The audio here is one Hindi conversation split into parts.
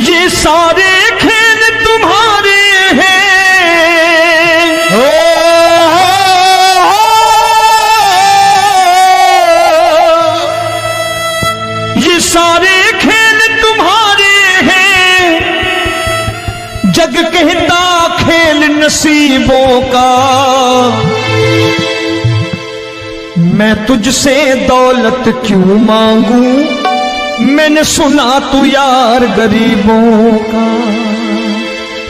ये सारे खेल तुम्हारे हैं, ये सारे खेल तुम्हारे हैं। जग कहता खेल नसीबों का, मैं तुझसे दौलत क्यों मांगू, मैंने सुना तू यार गरीबों का।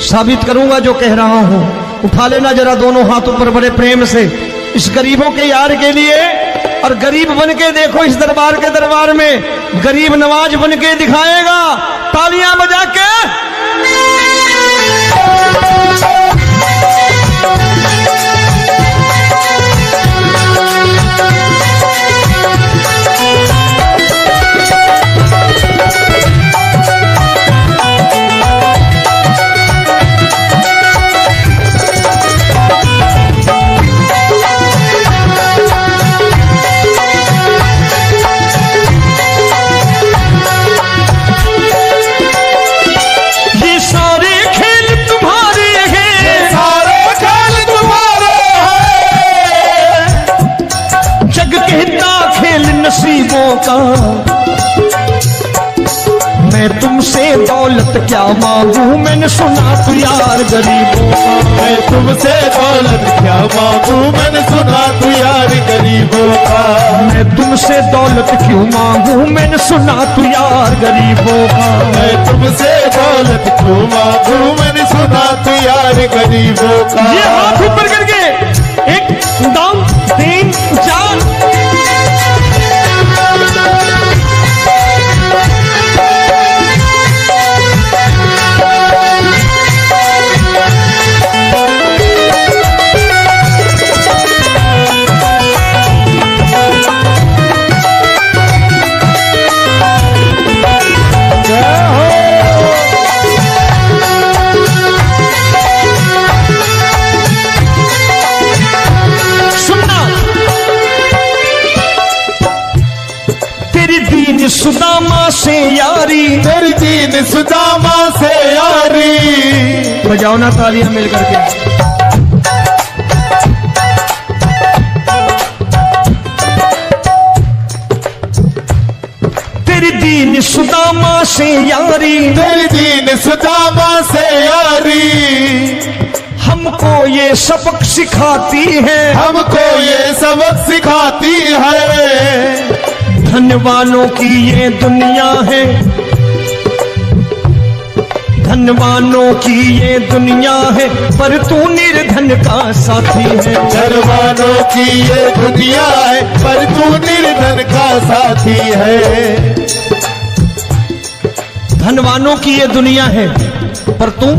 साबित करूंगा जो कह रहा हूं। उठा लेना जरा दोनों हाथों पर बड़े प्रेम से इस गरीबों के यार के लिए, और गरीब बन के देखो इस दरबार के दरबार में गरीब नवाज बन के दिखाएगा, तालियां बजा के। नसीबों का, मैं तुमसे दौलत क्या मांगू, मैंने सुना तू यार गरीबों का। मैं तुमसे दौलत क्या मांगू, मैंने सुना तू यार गरीबों का। मैं तुमसे दौलत क्यों मांगू, मैंने सुना तू यार गरीबों का। मैं तुमसे दौलत क्यों मांगू, मैंने सुना तू यार गरीबों का। ये हाथ ऊपर करके 1 2 3 4। सुदामा से यारी, तेरी दीन सुदामा से यारी। बजाओ ना तालियां मिल करके। तेरी दीन सुदामा से यारी, तेरी दीन सुदामा से यारी। हमको ये सबक सिखाती है, हमको ये सबक सिखाती है। धनवानों की ये दुनिया है, धनवानों की ये दुनिया है, पर तू निर्धन का साथी है। धनवानों की ये दुनिया है, पर तू निर्धन का साथी है। धनवानों की ये दुनिया है, पर तू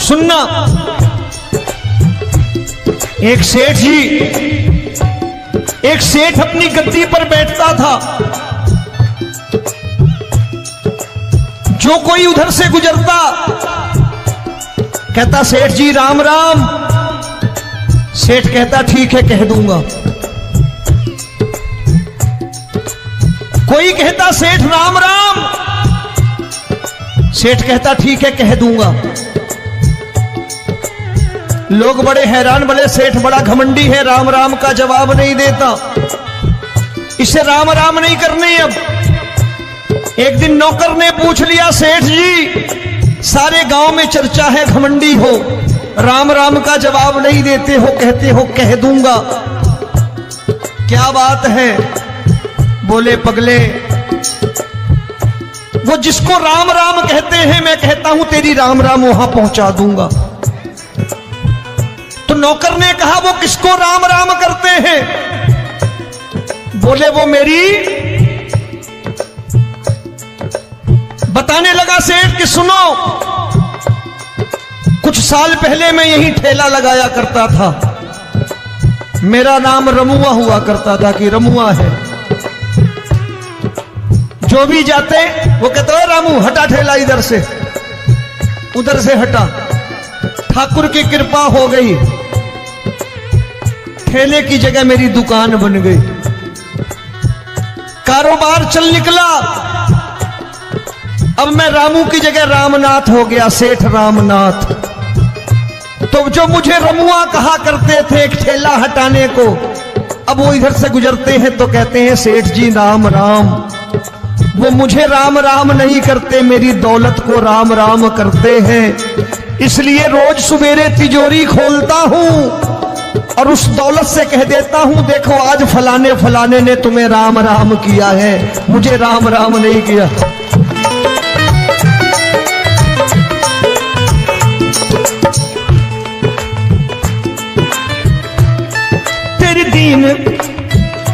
सुनना। एक सेठ अपनी गद्दी पर बैठता था। जो कोई उधर से गुजरता कहता सेठ जी राम राम। सेठ कहता ठीक है कह दूंगा। कोई कहता सेठ राम राम। सेठ कहता ठीक है कह दूंगा। लोग बड़े हैरान, बोले सेठ बड़ा घमंडी है, राम राम का जवाब नहीं देता, इसे राम राम नहीं करने। अब एक दिन नौकर ने पूछ लिया सेठ जी सारे गांव में चर्चा है घमंडी हो, राम राम का जवाब नहीं देते हो, कहते हो कह दूंगा, क्या बात है? बोले पगले वो जिसको राम राम कहते हैं मैं कहता हूं तेरी राम राम वहां पहुंचा दूंगा। तो नौकर ने कहा वो किसको राम राम करते हैं? बोले वो मेरी। बताने लगा सेठ कि सुनो, कुछ साल पहले मैं यही ठेला लगाया करता था, मेरा नाम रमुआ हुआ करता था कि रमुआ है। जो भी जाते वो कहते हो रामू हटा ठेला इधर से, उधर से हटा। ठाकुर की कृपा हो गई, ठेले की जगह मेरी दुकान बन गई, कारोबार चल निकला। अब मैं रामू की जगह रामनाथ हो गया, सेठ रामनाथ। तो जो मुझे रमुआ कहा करते थे एक ठेला हटाने को, अब वो इधर से गुजरते हैं तो कहते हैं सेठ जी राम राम। वो मुझे राम राम नहीं करते, मेरी दौलत को राम राम करते हैं। इसलिए रोज सवेरे तिजोरी खोलता हूं और उस दौलत से कह देता हूं, देखो आज फलाने फलाने ने तुम्हें राम राम किया है, मुझे राम राम नहीं किया। तेरी दीन,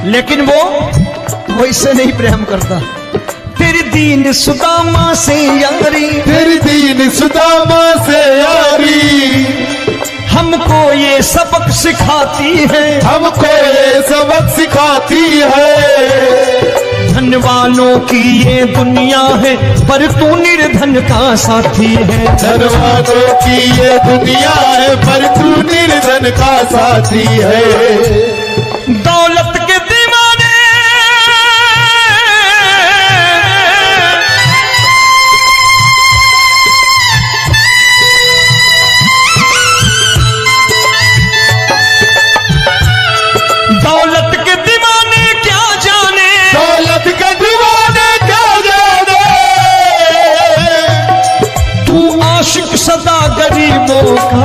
लेकिन वो इससे नहीं प्रेम करता। तेरी दीन सुदामा से यारी, तेरी दीन सुदामा से यारी, हमको ये सबक सिखाती है, हमको ये सबक सिखाती है। धन वालों की ये दुनिया है, पर तू निर्धन का साथी है। धन वालों की ये दुनिया है, पर तू निर्धन का साथी है। दौलत के दीवाने दौलत के दीवाने क्या जाने, दौलत के दीवाने क्या जाने, तू आशिक सदा गरीबों का।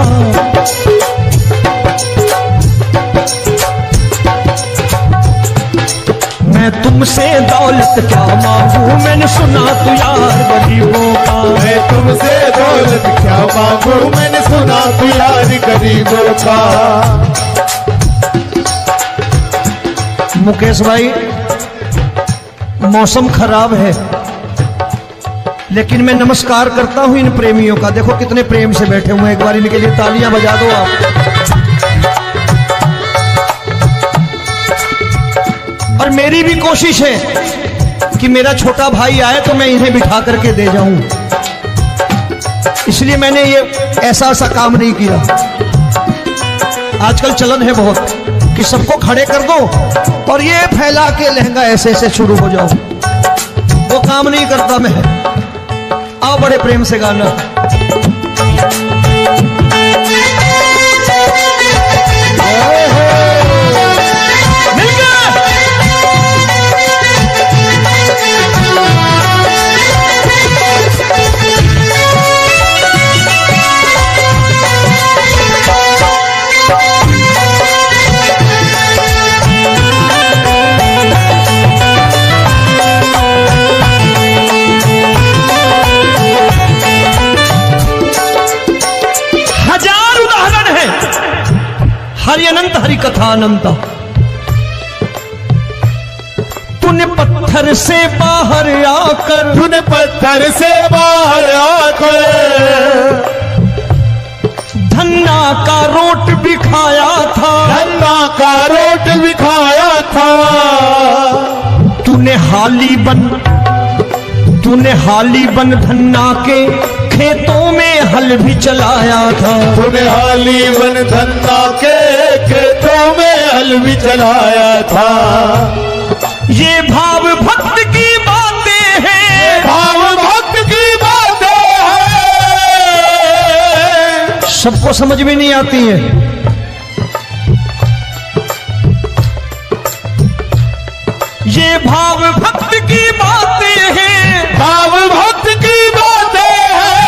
मैं तुमसे दौलत क्या मांगू, मैंने सुना तू यार गरीबों का। मैं तुमसे दौलत क्या मांगू, मैंने सुना तू यार गरीबों का। मुकेश भाई, मौसम खराब है, लेकिन मैं नमस्कार करता हूं इन प्रेमियों का। देखो कितने प्रेम से बैठे हुए हैं, एक बार इनके लिए तालियां बजा दो आप। और मेरी भी कोशिश है कि मेरा छोटा भाई आए तो मैं इन्हें बिठा करके दे जाऊं, इसलिए मैंने ये ऐसा काम नहीं किया। आजकल चलन है बहुत कि सबको खड़े कर दो और ये फैला के लहंगा ऐसे ऐसे शुरू हो जाओ, वो काम नहीं करता मैं। आओ बड़े प्रेम से गाना। हरि अनंत हरि कथा अनंत। तूने पत्थर से बाहर आकर, तूने पत्थर से बाहर आकर धन्ना का रोट भी खाया था, धन्ना का रोट भी खाया था। तूने हाली बन धन्ना के खेतों में हल भी चलाया था। तूने हाली बन धन्ना के खेतों में हल भी चलाया था। ये भाव भक्त की बातें हैं, भाव भक्त की बातें हैं, सबको समझ में नहीं आती है। ये भाव भक्त की बातें हैं, भाव भक्त की बातें हैं।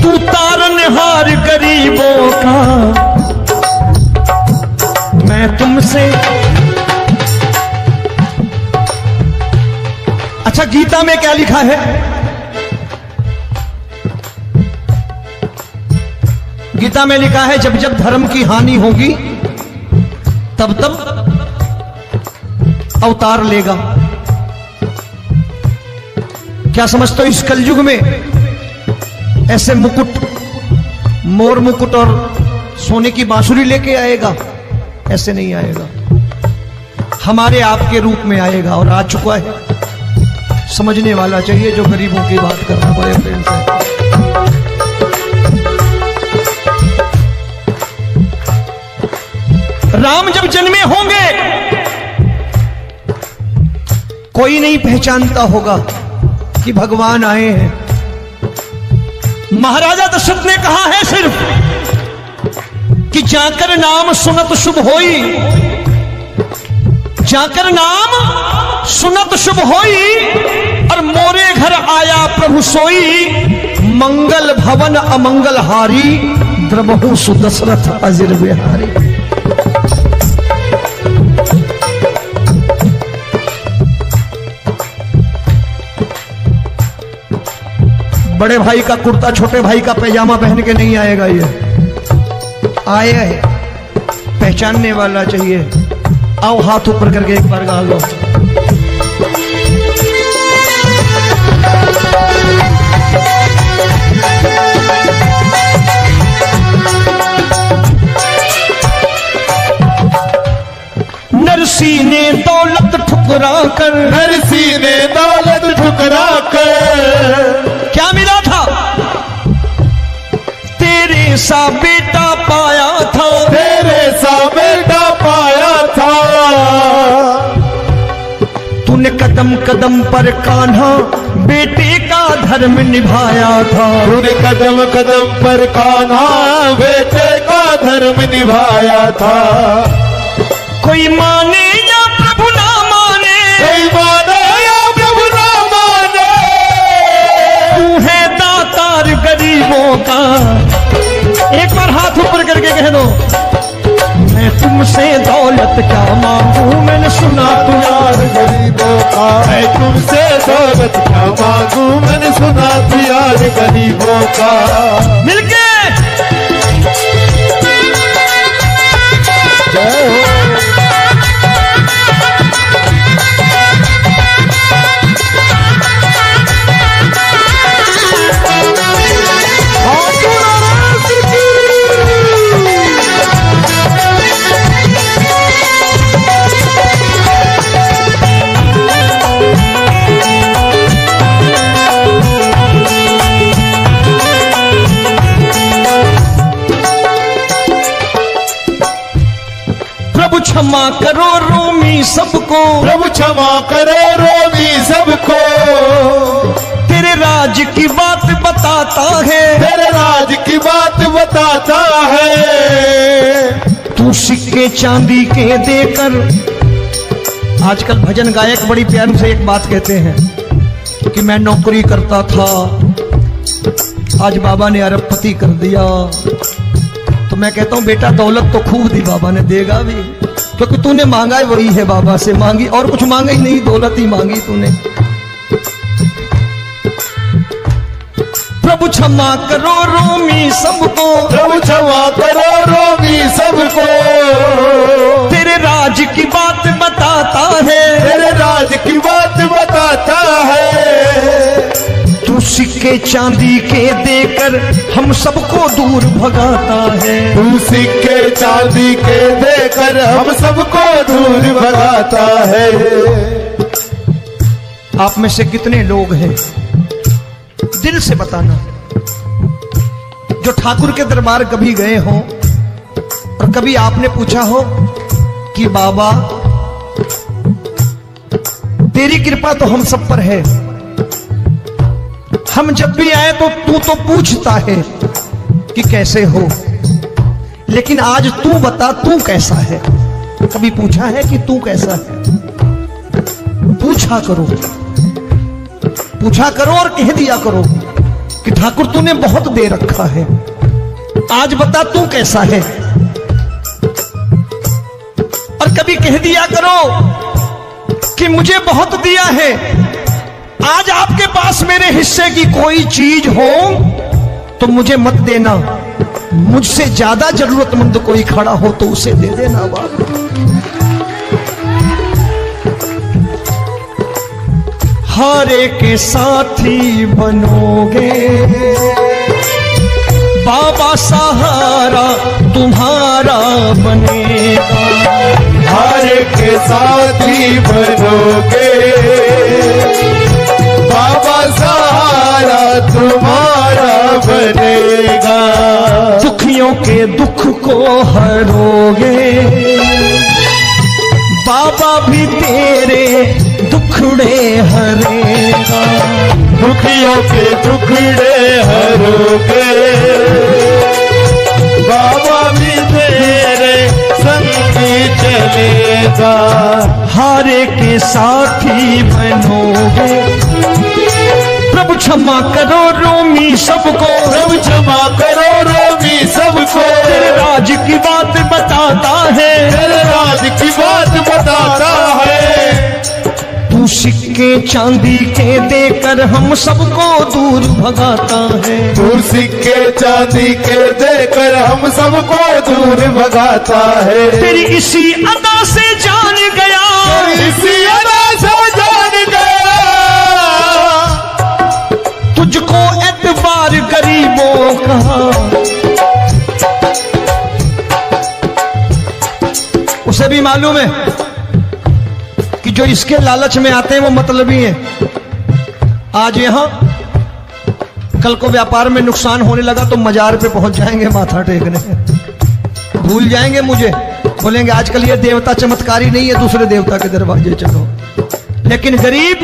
तू तारनहार गरीबों का, मैं तुमसे। अच्छा, गीता में क्या लिखा है? गीता में लिखा है जब जब धर्म की हानि होगी तब तब अवतार लेगा। क्या समझते हो इस कलयुग में ऐसे मुकुट, मोर मुकुट और सोने की बांसुरी लेके आएगा? ऐसे नहीं आएगा, हमारे आपके रूप में आएगा और आ चुका है। समझने वाला चाहिए जो गरीबों की बात कर रहा बड़े प्रेम से। राम जब जन्मे होंगे कोई नहीं पहचानता होगा, कि भगवान आए हैं। महाराजा दशरथ ने कहा है सिर्फ कि जाकर नाम सुनत शुभ होई, जाकर नाम सुनत शुभ होई, और मोरे घर आया प्रभु सोई, मंगल भवन अमंगल हारी, द्रबहु सुदशरथ अजिर बिहारी। बड़े भाई का कुर्ता छोटे भाई का पैजामा पहन के नहीं आएगा, ये आया है पहचानने वाला चाहिए। आओ हाथ ऊपर करके एक बार गा लो। नरसी ने दौलत ठुकरा कर, नरसी ने दौलत ठुकरा कर, क्या मिला था? तेरे सा बेटा पाया था, तेरे सा बेटा पाया था। तूने कदम कदम पर कान्हा बेटे का धर्म निभाया था, तूने कदम कदम पर कान्हा बेटे का धर्म निभाया था। कोई माने या प्रभु ना माने, कोई माने या प्रभु ना माने, तू है दातार गरीबों का। एक बार हाथ ऊपर करके कह दो, मैं तुमसे दौलत क्या मांगू, मैंने सुना तू यार गरीबों का। मैं तुमसे दौलत क्या मांगू, मैंने सुना तू यार गरीबों का। मिलके जय हो। प्रभु क्षमा करो रोमी सबको, प्रभु क्षमा करो रोमी सबको। तेरे राज की बात बताता है, तेरे राज की बात बताता है। तू सिक्के चांदी के देकर। आजकल भजन गायक बड़ी प्यार से एक बात कहते हैं कि मैं नौकरी करता था, आज बाबा ने अरबपति कर दिया। तो मैं कहता हूं बेटा दौलत तो खूब दी बाबा ने, देगा भी, क्योंकि तूने मांगा है वही है बाबा से मांगी, और कुछ मांगा ही नहीं, दौलत ही मांगी तूने। प्रभु क्षमा करो रोमी सबको, प्रभु क्षमा करो रोमी सबको। तेरे राज की बात बताता है, तेरे राज की बात बताता है। तू सिक्के चांदी के देकर हम सबको दूर भगाता है। तू सिक्के चांदी के देकर हम सबको दूर भगाता है। आप में से कितने लोग हैं, दिल से बताना, जो ठाकुर के दरबार कभी गए हो और कभी आपने पूछा हो कि बाबा तेरी कृपा तो हम सब पर है, हम जब भी आए तो तू तो पूछता है कि कैसे हो, लेकिन आज तू बता तू कैसा है। कभी पूछा है कि तू कैसा है? पूछा करो, पूछा करो और कह दिया करो कि ठाकुर तूने बहुत दे रखा है, आज बता तू कैसा है। और कभी कह दिया करो कि मुझे बहुत दिया है, आज आपके पास मेरे हिस्से की कोई चीज हो तो मुझे मत देना, मुझसे ज्यादा जरूरतमंद कोई खड़ा हो तो उसे दे देना। बाबा हारे के साथी बनोगे, बाबा सहारा तुम्हारा बनेगा। हारे के साथी बनोगे, बाबा सहारा तुम्हारा बनेगा। दुखियों के दुख को हरोगे, बाबा भी तेरे दुखड़े हरेगा। दुखियों के टुकड़े हरोगे, बाबा भी तेरे संगी चलेगा। हारे के साथी बनोगे, प्रभु क्षमा करो रोमी सबको, प्रभु क्षमा करो रोमी सबको। तेरे राज की बात बताता है, तेरे राज की बात बताता है। तू सिक्के चांदी के देकर हम सबको दूर भगाता है। तू सिक्के चांदी के देकर हम सबको दूर भगाता है। तेरी इसी अदा से जान गया, तेरी इसी अदा से जान गया, तुझको एतबार गरीबों का। उसे भी मालूम है कि जो इसके लालच में आते हैं वो मतलबी हैं। आज यहां कल को व्यापार में नुकसान होने लगा तो मजार पे पहुंच जाएंगे माथा टेकने, भूल जाएंगे मुझे, बोलेंगे आजकल ये देवता चमत्कारी नहीं है, दूसरे देवता के दरवाजे चलो। लेकिन गरीब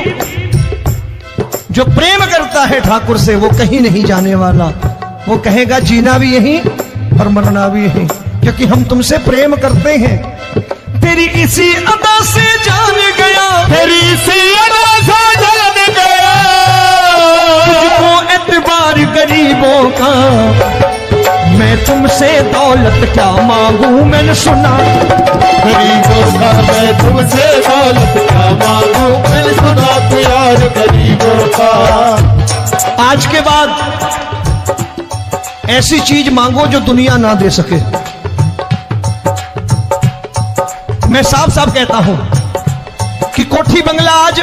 जो प्रेम करता है ठाकुर से वो कहीं नहीं जाने वाला, वो कहेगा जीना भी यहीं और मरना भी यहीं, क्योंकि हम तुमसे प्रेम करते हैं। तेरी इसी अदा से जान गया, तेरी इसी अदा से जान गया, तुझको एतबार गरीबों का। मैं तुमसे दौलत क्या मांगू, मैंने सुना गरीबों का। मैं तुमसे दौलत क्या मांगू, मैंने सुना प्यार गरीबों का। आज के बाद ऐसी चीज मांगो जो दुनिया ना दे सके। मैं साफ साफ कहता हूं कि कोठी बंगला आज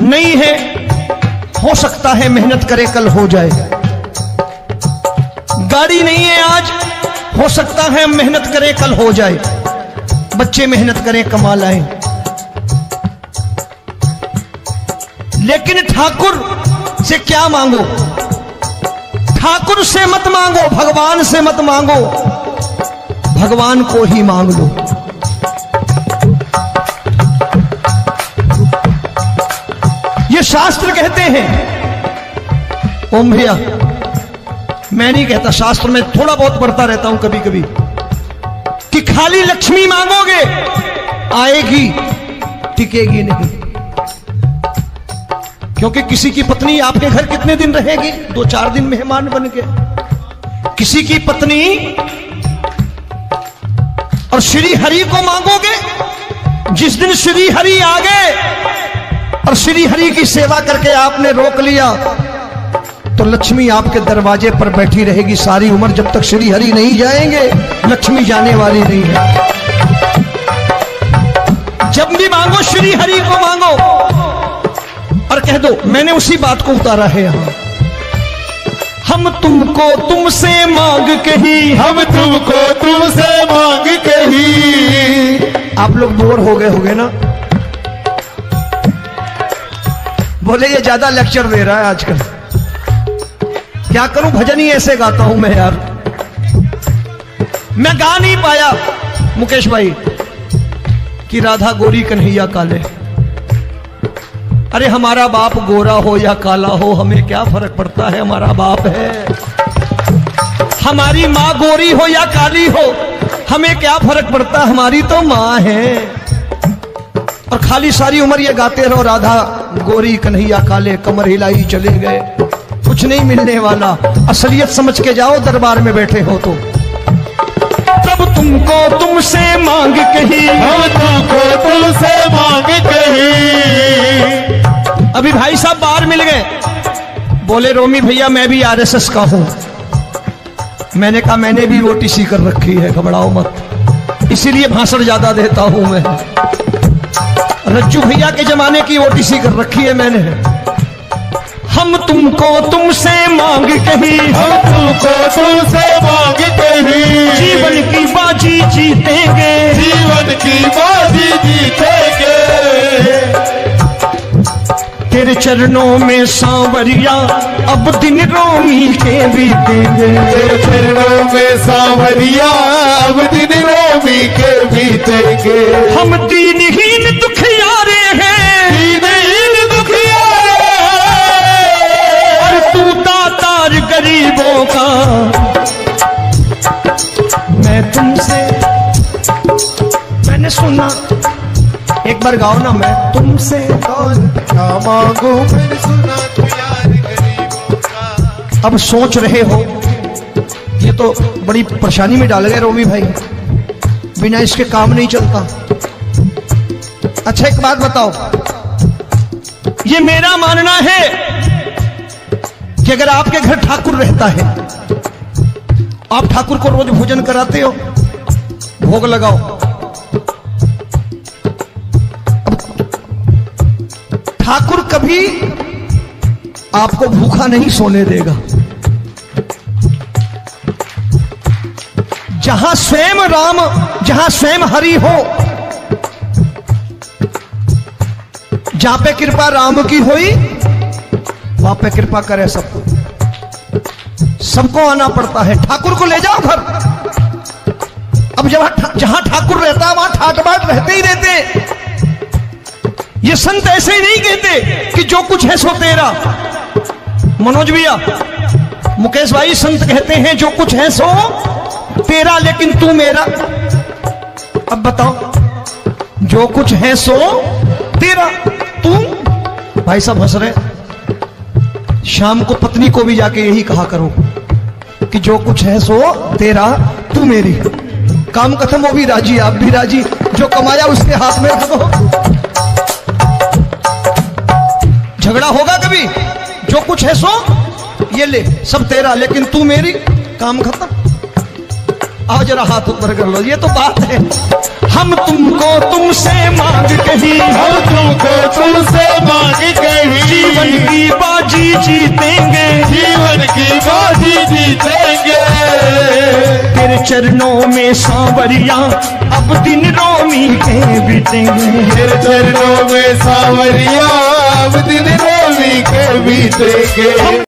नहीं है, हो सकता है मेहनत करे कल हो जाए। गाड़ी नहीं है आज, हो सकता है मेहनत करे कल हो जाए। बच्चे मेहनत करें कमा लाएं, लेकिन ठाकुर से क्या मांगो? ठाकुर से मत मांगो, भगवान से मत मांगो, भगवान को ही मांग लो। ये शास्त्र कहते हैं। ओम भैया मैं नहीं कहता, शास्त्र में थोड़ा बहुत पढ़ता रहता हूं कभी कभी, कि खाली लक्ष्मी मांगोगे आएगी, टिकेगी नहीं। क्योंकि किसी की पत्नी आपके घर कितने दिन रहेगी? 2-4 दिन मेहमान बन के। किसी की पत्नी और श्री हरि को मांगोगे, जिस दिन श्री हरि आ गए और श्री हरि की सेवा करके आपने रोक लिया तो लक्ष्मी आपके दरवाजे पर बैठी रहेगी सारी उम्र। जब तक श्री हरि नहीं जाएंगे लक्ष्मी जाने वाली नहीं है। जब भी मांगो श्री हरि को मांगो और कह दो मैंने उसी बात को उतारा है यहां। हम तुमको तुमसे मांग कही, हम तुमको तुमसे मांग कही। आप लोग बोर हो गए होंगे ना, बोले ये ज्यादा लेक्चर दे रहा है आजकल। क्या करूं, भजन ही ऐसे गाता हूं मैं यार। मैं गा नहीं पाया मुकेश भाई कि राधा गोरी कन्हैया काले। अरे हमारा बाप गोरा हो या काला हो हमें क्या फर्क पड़ता है, हमारा बाप है। हमारी माँ गोरी हो या काली हो हमें क्या फर्क पड़ता, हमारी तो माँ है। और खाली सारी उम्र ये गाते रहो राधा गोरी कन्हैया काले, कमर हिलाई चले गए, कुछ नहीं मिलने वाला। असलियत समझ के जाओ दरबार में बैठे हो तो। तब तुमको तुमसे मांग कही, हम तुमको तुमसे मांग कही। अभी भाई साहब बाहर मिल गए, बोले रोमी भैया मैं भी आरएसएस का हूं। मैंने कहा मैंने भी ओटीसी कर रखी है, घबराओ मत, इसीलिए भाषण ज्यादा देता हूं मैं। रज्जू भैया के जमाने की ओटीसी कर रखी है मैंने। हम तुमको तुमसे मांग कही, हम तुमको तुमसे मांग कही। जीवन की बाजी जीतेंगे, जीवन की बाजी जीतेंगे। तेरे चरणों में सांवरिया अब दिन रोमी के बीतेंगे। तेरे चरणों में सांवरिया अब दिन रोमी के बीतेंगे। हम दीनहीन दुखियारे हैं, दीनहीन दुखियारे हैं। बार गाओ ना, मैं तुमसे दौलत क्या मांगू, मैंने सुना तू यार गरीबों का। अब सोच रहे हो, ये तो बड़ी परेशानी में डाल गए रोमी भाई, बिना इसके काम नहीं चलता। अच्छा एक बात बताओ, ये मेरा मानना है कि अगर आपके घर ठाकुर रहता है, आप ठाकुर को रोज भोजन कराते हो, भोग लगाओ, ठाकुर कभी आपको भूखा नहीं सोने देगा। जहां स्वयं राम, जहां स्वयं हरि हो, जहां पे कृपा राम की हुई, वहां पे कृपा करे सबको, सबको आना पड़ता है। ठाकुर को ले जाओ घर। अब जहां ठाकुर रहता है वहां ठाट बाट रहते ही रहते। ये संत ऐसे ही नहीं कहते कि जो कुछ है सो तेरा। मनोज भैया, मुकेश भाई, संत कहते हैं जो कुछ है सो तेरा, लेकिन तू मेरा। अब बताओ, जो कुछ है सो तेरा, तू। भाई साहब हंस रहे। शाम को पत्नी को भी जाके यही कहा करो कि जो कुछ है सो तेरा, तू मेरी। काम खत्म, वो भी राजी, आप भी राजी, जो कमाया उसके हाथ में रख दो। झगड़ा होगा कभी? जो कुछ है सो ये ले, सब तेरा, लेकिन तू मेरी। काम खत्म। आओ जरा हाथ ऊपर कर लो, ये तो बात है। हम तुमको तुमसे मांग कहीं, हम तुमको तुमसे मांग कहीं, जीवन की बाजी जीतेंगे, जीवन की बाजी जीतेंगे। तेरे चरणों में सांवरिया अब दिन रोमी के बीतेंगे। तेरे चरणों में सांवरिया अब दिन रोमी के बीतेंगे।